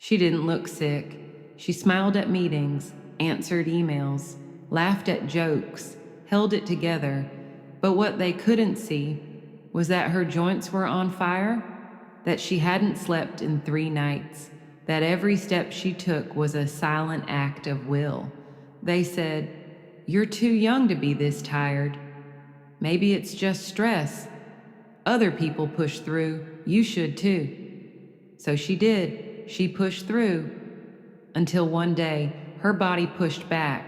She didn't look sick. She smiled at meetings, answered emails, laughed at jokes, held it together. But what they couldn't see was that her joints were on fire, that she hadn't slept in 3 nights, that every step she took was a silent act of will. They said, "You're too young to be this tired. Maybe it's just stress. Other people push through. You should too." So she did. She pushed through until one day her body pushed back.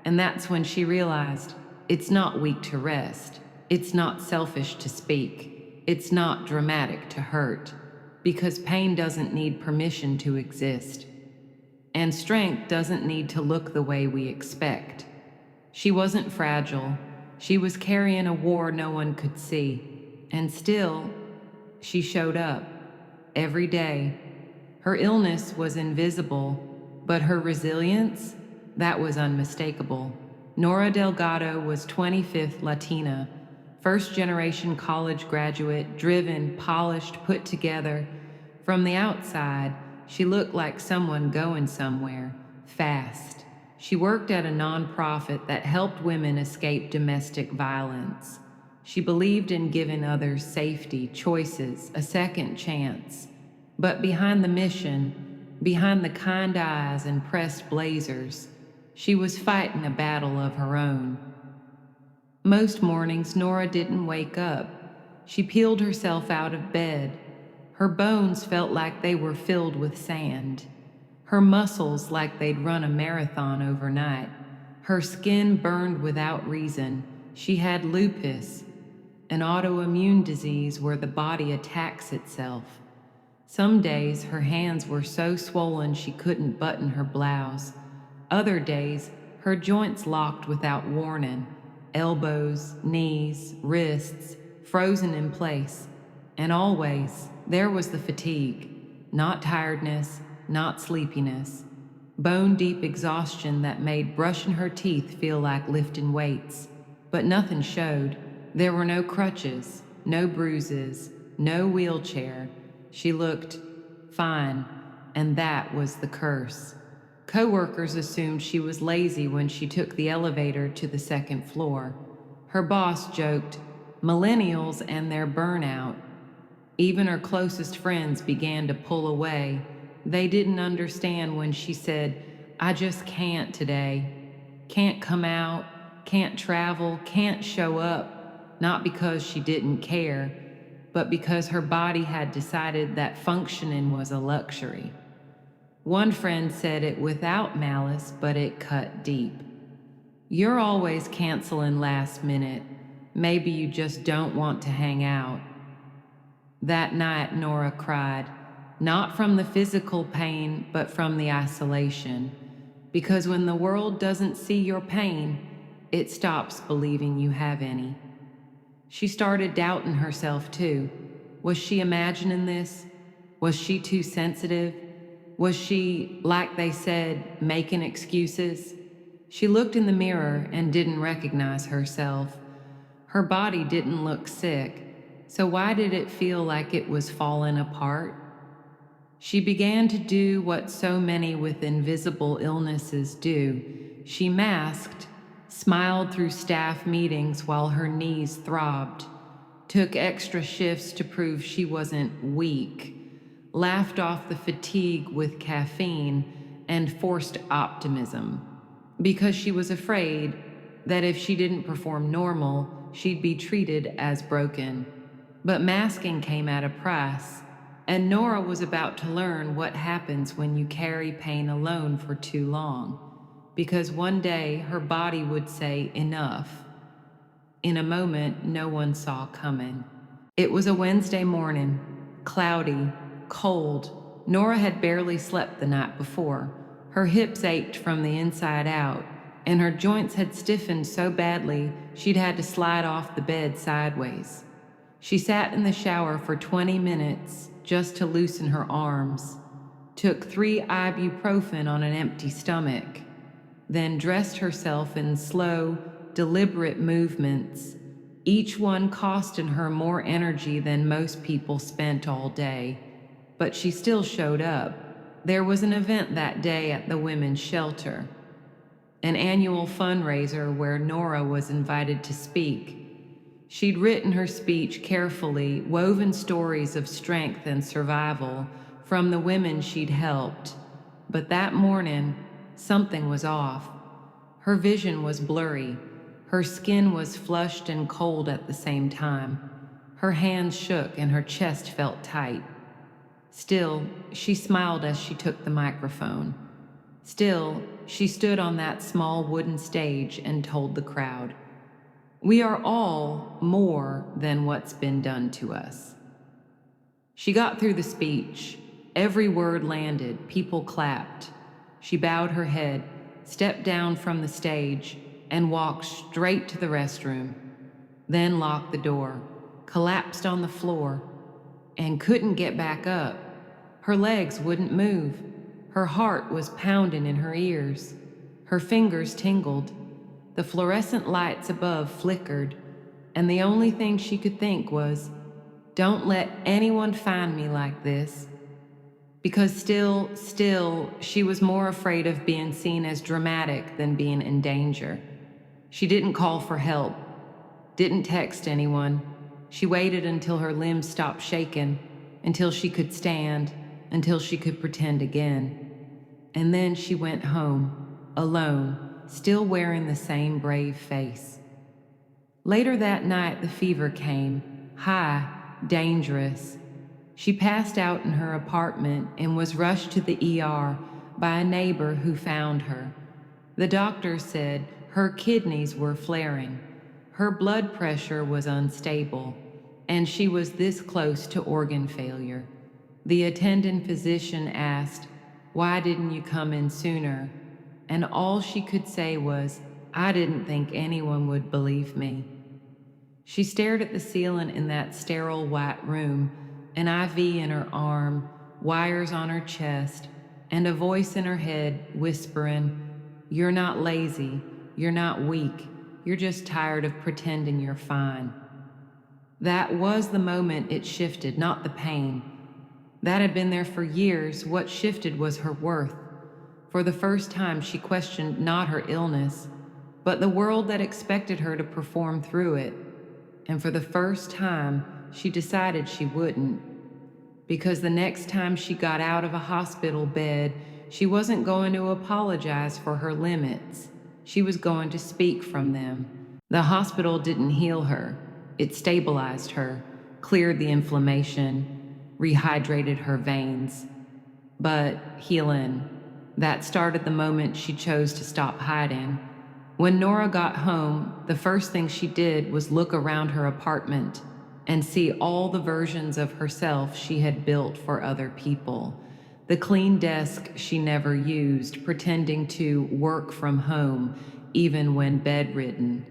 And that's when she realized it's not weak to rest. It's not selfish to speak. It's not dramatic to hurt. Because pain doesn't need permission to exist. And strength doesn't need to look the way we expect. She wasn't fragile. She was carrying a war no one could see. And still, she showed up. Every day. Her illness was invisible, but her resilience, that was unmistakable. Nora Delgado was 25th Latina, first-generation college graduate, driven, polished, put together. From the outside, she looked like someone going somewhere, fast. She worked at a nonprofit that helped women escape domestic violence. She believed in giving others safety, choices, a second chance. But behind the mission, behind the kind eyes and pressed blazers, she was fighting a battle of her own. Most mornings, Nora didn't wake up. She peeled herself out of bed. Her bones felt like they were filled with sand. Her muscles like they'd run a marathon overnight. Her skin burned without reason. She had lupus, an autoimmune disease where the body attacks itself. Some days her hands were so swollen she couldn't button her blouse. Other days, her joints locked without warning. Elbows, knees, wrists, frozen in place. And always, there was the fatigue. Not tiredness, not sleepiness. Bone-deep exhaustion that made brushing her teeth feel like lifting weights. But nothing showed. There were no crutches, no bruises, no wheelchair. She looked fine, and that was the curse. Coworkers assumed she was lazy when she took the elevator to the second floor. Her boss joked, "Millennials and their burnout." Even her closest friends began to pull away. They didn't understand when she said, "I just can't today. Can't come out, can't travel, can't show up." Not because she didn't care, but because her body had decided that functioning was a luxury. One friend said it without malice, but it cut deep. "You're always canceling last minute. Maybe you just don't want to hang out." That night, Nora cried, not from the physical pain, but from the isolation. Because when the world doesn't see your pain, it stops believing you have any. She started doubting herself too. Was she imagining this? Was she too sensitive? Was she, like they said, making excuses? She looked in the mirror and didn't recognize herself. Her body didn't look sick, so why did it feel like it was falling apart? She began to do what so many with invisible illnesses do. She masked, smiled through staff meetings while her knees throbbed, took extra shifts to prove she wasn't weak, laughed off the fatigue with caffeine, and forced optimism. Because she was afraid that if she didn't perform normal, she'd be treated as broken. But masking came at a price, and Nora was about to learn what happens when you carry pain alone for too long. Because one day her body would say enough, in a moment no one saw coming. It was a Wednesday morning, cloudy, cold. Nora had barely slept the night before. Her hips ached from the inside out, and her joints had stiffened so badly she'd had to slide off the bed sideways. She sat in the shower for 20 minutes just to loosen her arms, took 3 ibuprofen on an empty stomach, then dressed herself in slow, deliberate movements, each one costing her more energy than most people spent all day. But she still showed up. There was an event that day at the women's shelter, an annual fundraiser where Nora was invited to speak. She'd written her speech carefully, woven stories of strength and survival from the women she'd helped. But that morning, something was off. Her vision was blurry. Her skin was flushed and cold at the same time. Her hands shook and her chest felt tight. Still, she smiled as she took the microphone. Still, she stood on that small wooden stage and told the crowd, "We are all more than what's been done to us." She got through the speech. Every word landed. People clapped. She bowed her head, stepped down from the stage, and walked straight to the restroom. Then locked the door, collapsed on the floor, and couldn't get back up. Her legs wouldn't move. Her heart was pounding in her ears. Her fingers tingled. The fluorescent lights above flickered, and the only thing she could think was, "Don't let anyone find me like this." Because still, she was more afraid of being seen as dramatic than being in danger. She didn't call for help, didn't text anyone. She waited until her limbs stopped shaking, until she could stand, until she could pretend again. And then she went home, alone, still wearing the same brave face. Later that night, the fever came, high, dangerous. She passed out in her apartment and was rushed to the ER by a neighbor who found her. The doctor said her kidneys were flaring, her blood pressure was unstable, and she was this close to organ failure. The attending physician asked, "Why didn't you come in sooner?" And all she could say was, "I didn't think anyone would believe me." She stared at the ceiling in that sterile white room, an IV in her arm, wires on her chest, and a voice in her head whispering, "You're not lazy, you're not weak, you're just tired of pretending you're fine." That was the moment it shifted, not the pain. That had been there for years. What shifted was her worth. For the first time, she questioned not her illness, but the world that expected her to perform through it. And for the first time, she decided she wouldn't. Because the next time she got out of a hospital bed, she wasn't going to apologize for her limits. She was going to speak from them. The hospital didn't heal her. It stabilized her, cleared the inflammation, rehydrated her veins. But healing, that started the moment she chose to stop hiding. When Nora got home, the first thing she did was look around her apartment and see all the versions of herself she had built for other people. The clean desk she never used, pretending to work from home even when bedridden.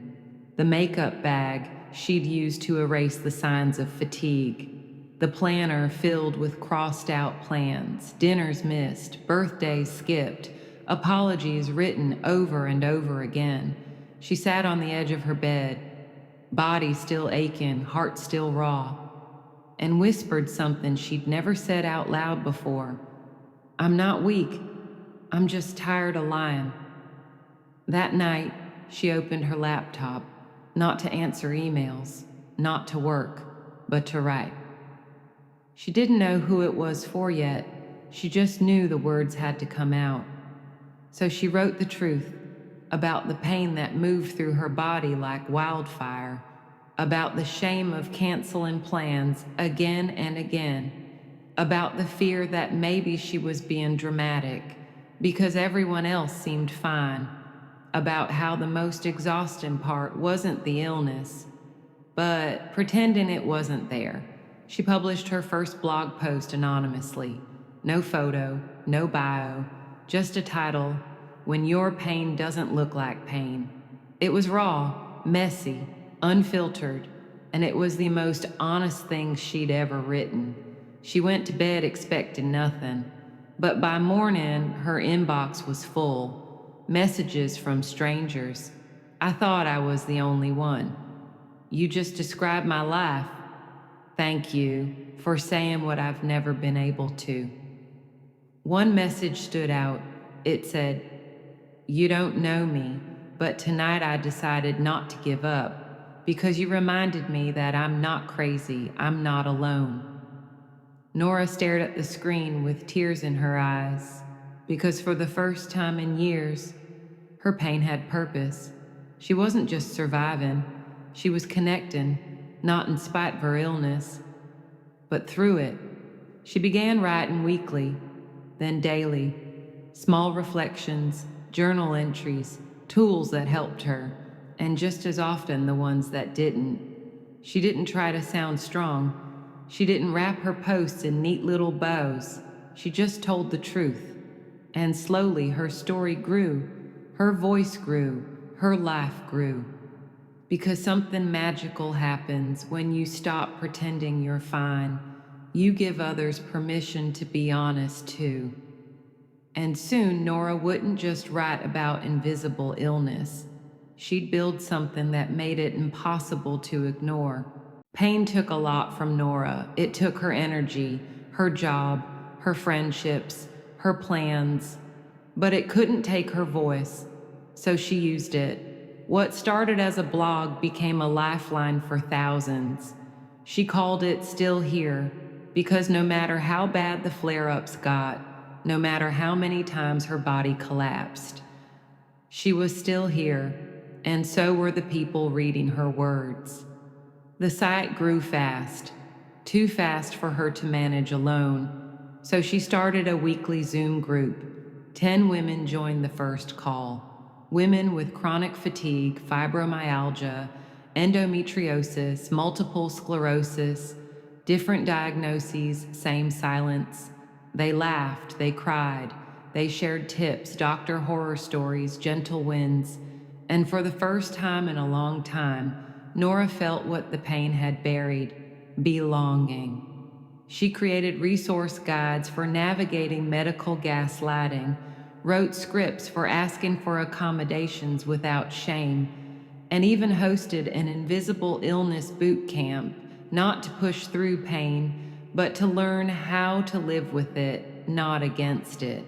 The makeup bag she'd used to erase the signs of fatigue. The planner filled with crossed out plans, dinners missed, birthdays skipped, apologies written over and over again. She sat on the edge of her bed, body still aching, heart still raw, and whispered something she'd never said out loud before. "I'm not weak. I'm just tired of lying." That night, she opened her laptop, not to answer emails, not to work, but to write. She didn't know who it was for yet. She just knew the words had to come out. So she wrote the truth about the pain that moved through her body like wildfire, about the shame of canceling plans again and again, about the fear that maybe she was being dramatic because everyone else seemed fine, about how the most exhausting part wasn't the illness, but pretending it wasn't there. She published her first blog post anonymously. No photo, no bio, just a title, "When Your Pain Doesn't Look Like Pain." It was raw, messy, unfiltered, and it was the most honest thing she'd ever written. She went to bed expecting nothing, but by morning her inbox was full. Messages from strangers. "I thought I was the only one. You just described my life. Thank you for saying what I've never been able to." One message stood out. It said, "You don't know me, but tonight I decided not to give up because you reminded me that I'm not crazy, I'm not alone." Nora stared at the screen with tears in her eyes because for the first time in years, her pain had purpose. She wasn't just surviving, she was connecting, not in spite of her illness, but through it. She began writing weekly, then daily, small reflections, journal entries, tools that helped her, and just as often the ones that didn't. She didn't try to sound strong. She didn't wrap her posts in neat little bows. She just told the truth. And slowly her story grew, her voice grew, her life grew. Because something magical happens when you stop pretending you're fine. You give others permission to be honest too. And soon Nora wouldn't just write about invisible illness. She'd build something that made it impossible to ignore. Pain took a lot from Nora. It took her energy, her job, her friendships, her plans. But it couldn't take her voice, so she used it. What started as a blog became a lifeline for thousands. She called it Still Here because no matter how bad the flare-ups got, no matter how many times her body collapsed, she was still here, and so were the people reading her words. The site grew fast, too fast for her to manage alone, so she started a weekly Zoom group. 10 women joined the first call. Women with chronic fatigue, fibromyalgia, endometriosis, multiple sclerosis, different diagnoses, same silence. They laughed, they cried, they shared tips, doctor horror stories, gentle wins, and for the first time in a long time, Nora felt what the pain had buried: belonging. She created resource guides for navigating medical gaslighting, wrote scripts for asking for accommodations without shame, and even hosted an invisible illness boot camp, not to push through pain, but to learn how to live with it, not against it.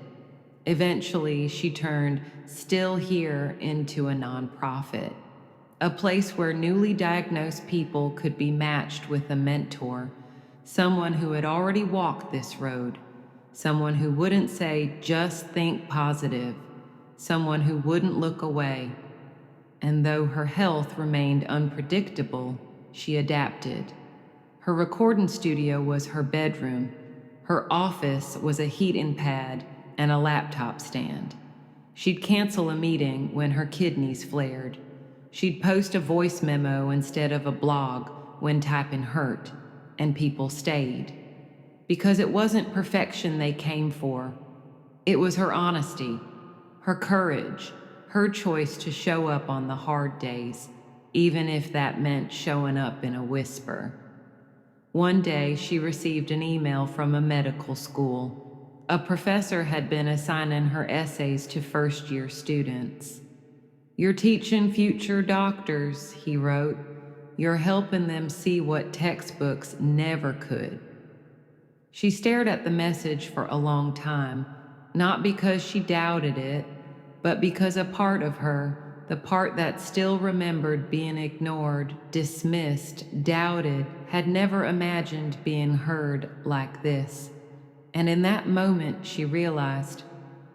Eventually, she turned Still Here into a nonprofit, a place where newly diagnosed people could be matched with a mentor, someone who had already walked this road, someone who wouldn't say, "Just think positive," someone who wouldn't look away. And though her health remained unpredictable, she adapted. Her recording studio was her bedroom. Her office was a heating pad and a laptop stand. She'd cancel a meeting when her kidneys flared. She'd post a voice memo instead of a blog when typing hurt, and people stayed. Because it wasn't perfection they came for. It was her honesty, her courage, her choice to show up on the hard days, even if that meant showing up in a whisper. One day, she received an email from a medical school. A professor had been assigning her essays to first-year students. "You're teaching future doctors," he wrote. "You're helping them see what textbooks never could." She stared at the message for a long time, not because she doubted it, but because a part of her, the part that still remembered being ignored, dismissed, doubted, had never imagined being heard like this. And in that moment, she realized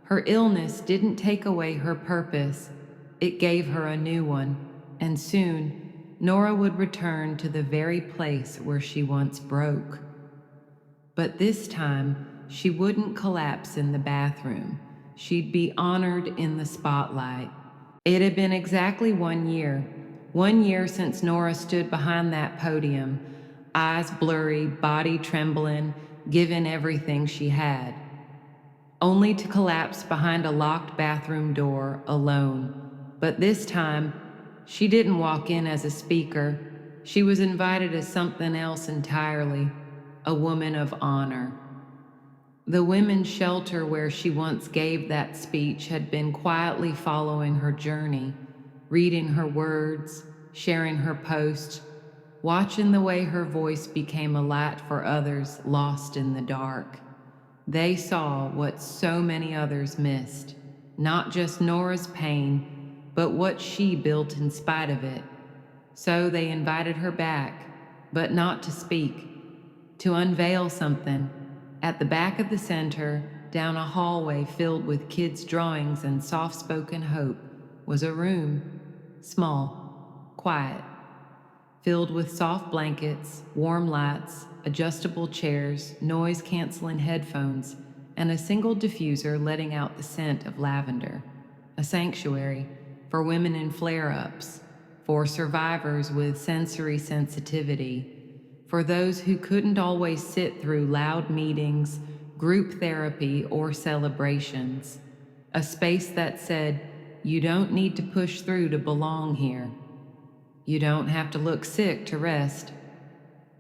her illness didn't take away her purpose, it gave her a new one, and soon, Nora would return to the very place where she once broke. But this time, she wouldn't collapse in the bathroom. She'd be honored in the spotlight. It had been exactly 1 year since Nora stood behind that podium, eyes blurry, body trembling, giving everything she had, only to collapse behind a locked bathroom door alone. But this time, she didn't walk in as a speaker. She was invited as something else entirely, a woman of honor. The women's shelter where she once gave that speech had been quietly following her journey, reading her words, sharing her posts, watching the way her voice became a light for others lost in the dark. They saw what so many others missed, not just Nora's pain, but what she built in spite of it. So they invited her back, but not to speak, to unveil something. At the back of the center, down a hallway filled with kids' drawings and soft spoken hope, was a room, small, quiet, filled with soft blankets, warm lights, adjustable chairs, noise canceling headphones, and a single diffuser letting out the scent of lavender. A sanctuary for women in flare ups, for survivors with sensory sensitivity, for those who couldn't always sit through loud meetings, group therapy, or celebrations. A space that said, "You don't need to push through to belong here. You don't have to look sick to rest."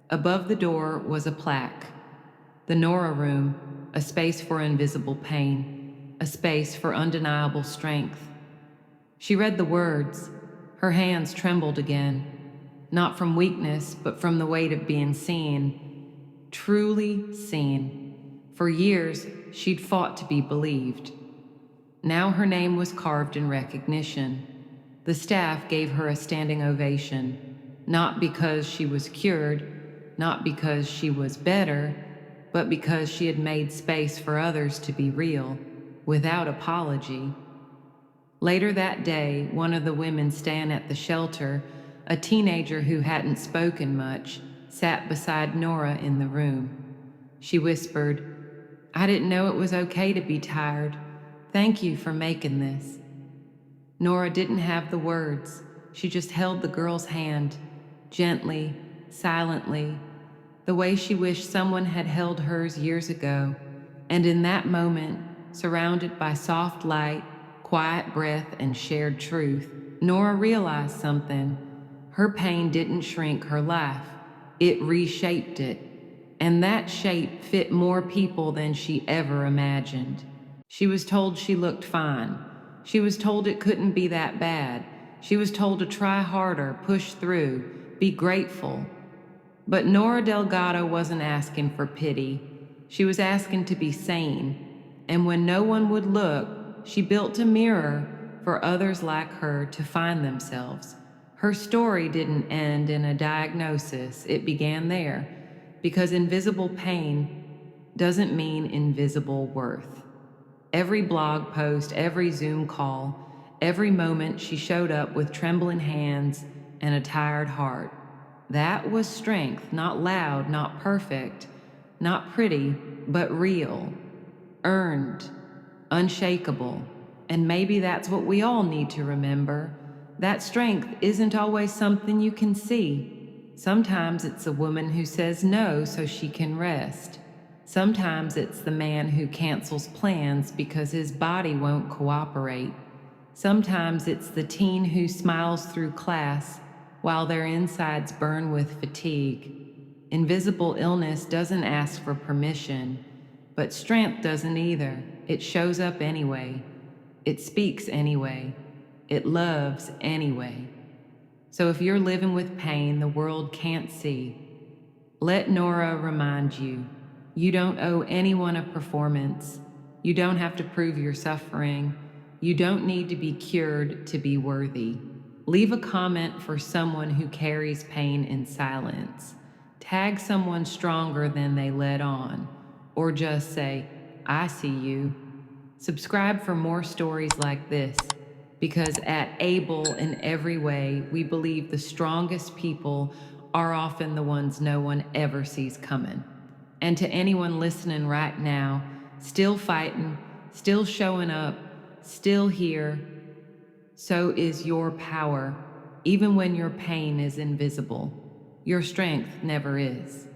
Above the door was a plaque. The Nora Room, a space for invisible pain, a space for undeniable strength. She read the words. Her hands trembled again, not from weakness, but from the weight of being seen. Truly seen. For years, she'd fought to be believed. Now her name was carved in recognition. The staff gave her a standing ovation, not because she was cured, not because she was better, but because she had made space for others to be real, without apology. Later that day, one of the women staying at the shelter, a teenager who hadn't spoken much, sat beside Nora in the room. She whispered, "I didn't know it was okay to be tired. Thank you for making this." Nora didn't have the words. She just held the girl's hand, gently, silently, the way she wished someone had held hers years ago. And in that moment, surrounded by soft light, quiet breath, and shared truth, Nora realized something. Her pain didn't shrink her life. It reshaped it. And that shape fit more people than she ever imagined. She was told she looked fine. She was told it couldn't be that bad. She was told to try harder, push through, be grateful. But Nora Delgado wasn't asking for pity. She was asking to be sane. And when no one would look, she built a mirror for others like her to find themselves. Her story didn't end in a diagnosis. It began there, because invisible pain doesn't mean invisible worth. Every blog post, every Zoom call, every moment she showed up with trembling hands and a tired heart. That was strength, not loud, not perfect, not pretty, but real, earned, unshakable. And maybe that's what we all need to remember. That strength isn't always something you can see. Sometimes it's a woman who says no so she can rest. Sometimes it's the man who cancels plans because his body won't cooperate. Sometimes it's the teen who smiles through class while their insides burn with fatigue. Invisible illness doesn't ask for permission, but strength doesn't either. It shows up anyway. It speaks anyway. It loves anyway. So if you're living with pain the world can't see, let Nora remind you, you don't owe anyone a performance. You don't have to prove you're suffering. You don't need to be cured to be worthy. Leave a comment for someone who carries pain in silence. Tag someone stronger than they let on. Or just say, "I see you." Subscribe for more stories like this, because at Able in every way, we believe the strongest people are often the ones no one ever sees coming. And to anyone listening right now, still fighting, still showing up, still here, so is your power, even when your pain is invisible. Your strength never is.